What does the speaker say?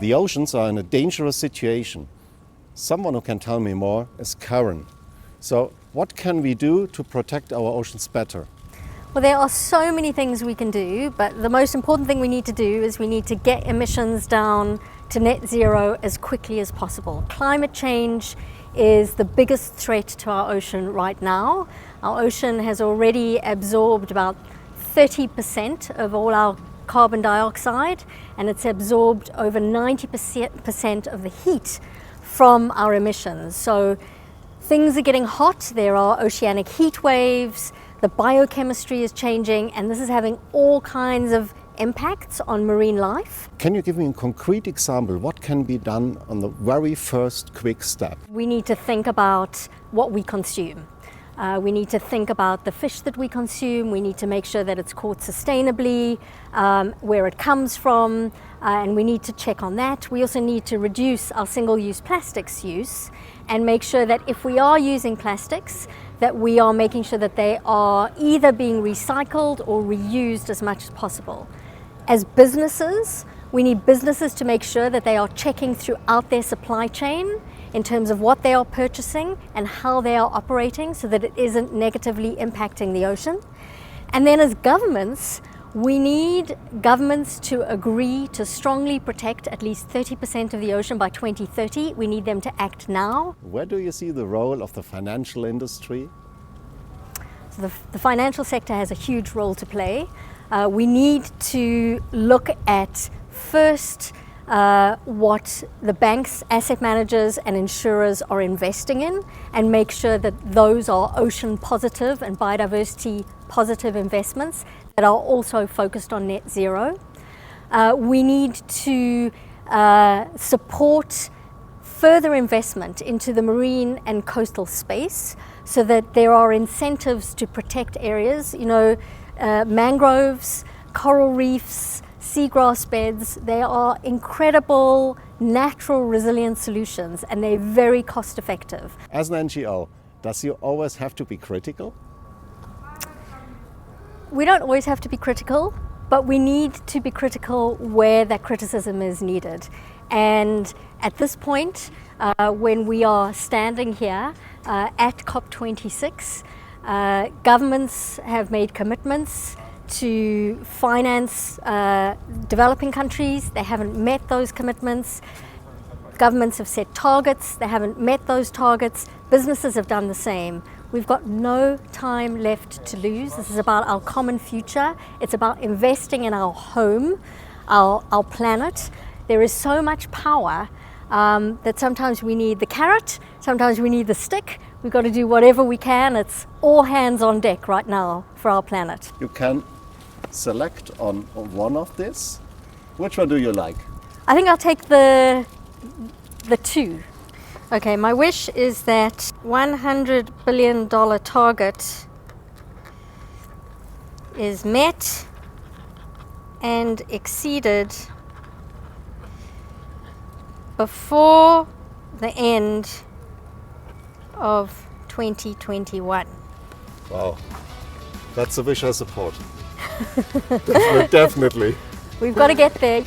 The oceans are in a dangerous situation. Someone who can tell me more is Karen. So what can we do to protect our oceans better? Well, there are so many things we can do, but the most important thing we need to do is we need to get emissions down to net zero as quickly as possible. Climate change is the biggest threat to our ocean right now. Our ocean has already absorbed about 30% of all our carbon dioxide, and it's absorbed over 90% of the heat from our emissions. So things are getting hot, there are oceanic heat waves, the biochemistry is changing, and this is having all kinds of impacts on marine life. Can you give me a concrete example? What can be done on the very first quick step? We need to think about what we consume. We need to think about the fish that we consume. We need to make sure that it's caught sustainably, where it comes from, and we need to check on that. We also need to reduce our single-use plastics use and make sure that if we are using plastics, that we are making sure that they are either being recycled or reused as much as possible. As businesses, we need businesses to make sure that they are checking throughout their supply chain in terms of what they are purchasing and how they are operating so that it isn't negatively impacting the ocean. And then as governments, we need governments to agree to strongly protect at least 30% of the ocean by 2030. We need them to act now. Where do you see the role of the financial industry? So the financial sector has a huge role to play. We need to look at first what the banks, asset managers and insurers are investing in and make sure that those are ocean positive and biodiversity positive investments that are also focused on net zero. We need to support further investment into the marine and coastal space so that there are incentives to protect areas, mangroves, coral reefs, seagrass beds. They are incredible natural resilient solutions and they're very cost effective. As an NGO, does you always have to be critical? We don't always have to be critical, but we need to be critical where that criticism is needed. And at this point, when we are standing here at COP26, governments have made commitments to finance developing countries. They haven't met those commitments. Governments have set targets. They haven't met those targets. Businesses have done the same. We've got no time left to lose. This is about our common future. It's about investing in our home, our planet. There is so much power that sometimes we need the carrot, sometimes we need the stick. We've got to do whatever we can. It's all hands on deck right now for our planet. You can select on one of this. Which one do you like? I think I'll take the two. Okay, my wish is that $100 billion target is met and exceeded before the end of 2021. Wow, that's a wish I support. Definitely. We've got to get there.